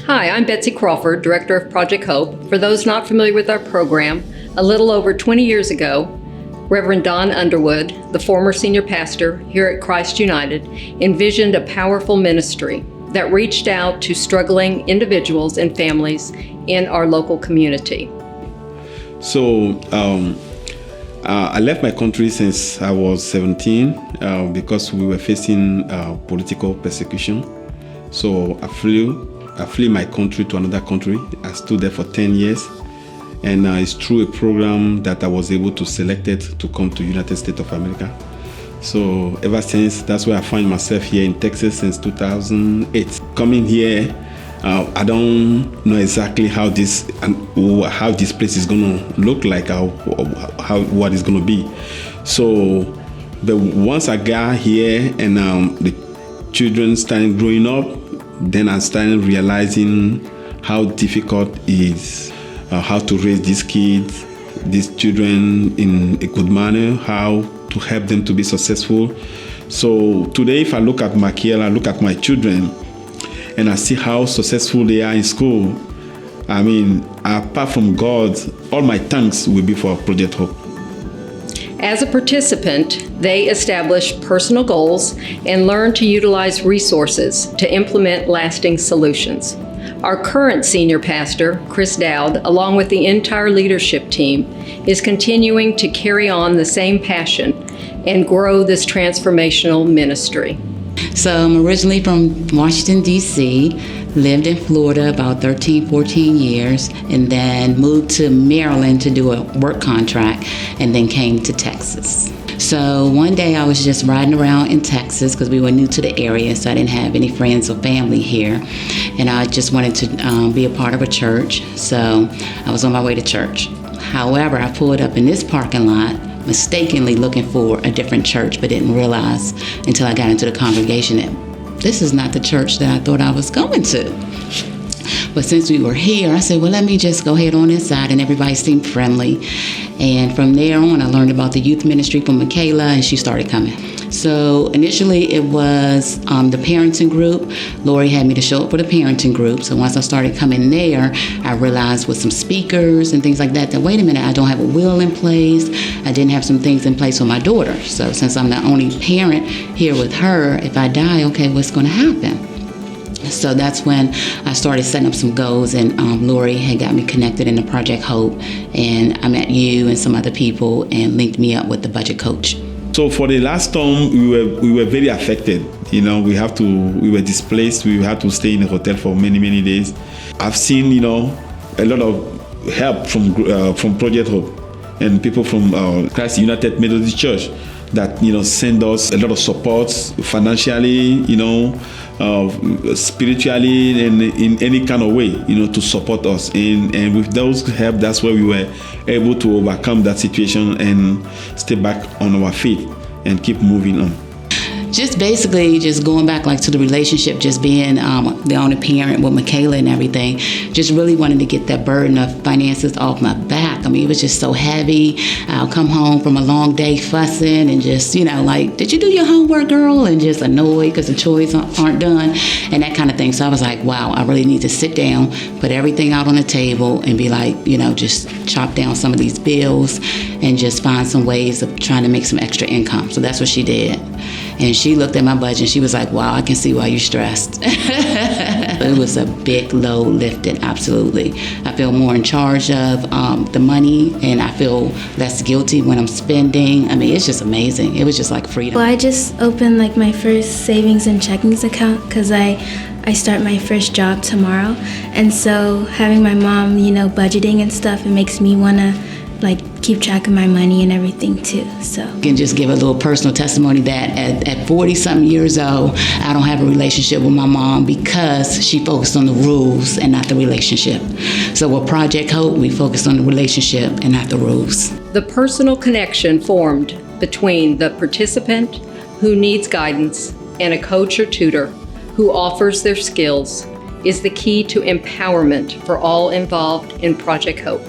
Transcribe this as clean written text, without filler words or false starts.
Hi, I'm Betsy Crawford, Director of Project Hope. For those not familiar with our program, a little over 20 years ago, Reverend Don Underwood, the former senior pastor here at Christ United, envisioned a powerful ministry that reached out to struggling individuals and families in our local community. So I left my country since I was 17 because we were facing political persecution. So I flew my country to another country. I stood there for 10 years. And it's through a program that I was able to select it to come to United States of America. So ever since, that's where I find myself here in Texas since 2008. Coming here, I don't know exactly how this place is gonna look like, what it's gonna be. So, but once I got here and the children started growing up, then I started realizing how difficult it is, how to raise these kids, these children in a good manner, how to help them to be successful. So today, if I look at Michaela, look at my children, and I see how successful they are in school, I mean, apart from God, all my thanks will be for Project Hope. As a participant, they establish personal goals and learn to utilize resources to implement lasting solutions. Our current senior pastor, Chris Dowd, along with the entire leadership team, is continuing to carry on the same passion and grow this transformational ministry. So I'm originally from Washington, D.C., lived in Florida about 13, 14 years, and then moved to Maryland to do a work contract, and then came to Texas. So one day I was just riding around in Texas because we were new to the area, so I didn't have any friends or family here. And I just wanted to be a part of a church, so I was on my way to church. However, I pulled up in this parking lot, mistakenly looking for a different church, but didn't realize until I got into the congregation that this is not the church that I thought I was going to. But since we were here, I said, well, let me just go ahead on inside, and everybody seemed friendly. And from there on, I learned about the youth ministry from Michaela, and she started coming. So initially it was the parenting group. Lori had me to show up for the parenting group. So once I started coming there, I realized with some speakers and things like that, wait a minute, I don't have a will in place. I didn't have some things in place for my daughter. So since I'm the only parent here with her, if I die, okay, what's going to happen? So that's when I started setting up some goals, and Lori had got me connected into Project Hope, and I met you and some other people and linked me up with the budget coach. So for the last storm, we were very affected. You know, we were displaced. We had to stay in a hotel for many days. I've seen, a lot of help from Project Hope and people from Christ United Methodist Church that send us a lot of support financially, spiritually, and in any kind of way, to support us. And with those help, that's where we were able to overcome that situation and stay back on our feet and keep moving on. Just basically just going back to the relationship, just being the only parent with Michaela and everything, just really wanted to get that burden of finances off my back. I mean, it was just so heavy. I'll come home from a long day fussing and just, did you do your homework, girl? And just annoyed because the chores aren't done and that kind of thing. So I was like, wow, I really need to sit down, put everything out on the table and be just chop down some of these bills and just find some ways of trying to make some extra income. So that's what she did. And she looked at my budget and she was like, wow, I can see why you're stressed. It was a big load lifted, absolutely. I feel more in charge of the money, and I feel less guilty when I'm spending. I mean, it's just amazing. It was just like freedom. Well, I just opened my first savings and checkings account because I start my first job tomorrow. And so having my mom, budgeting and stuff, it makes me want to keep track of my money and everything too. So I can just give a little personal testimony that at 40-something years old, I don't have a relationship with my mom because she focused on the rules and not the relationship. So with Project Hope, we focused on the relationship and not the rules. The personal connection formed between the participant who needs guidance and a coach or tutor who offers their skills is the key to empowerment for all involved in Project Hope.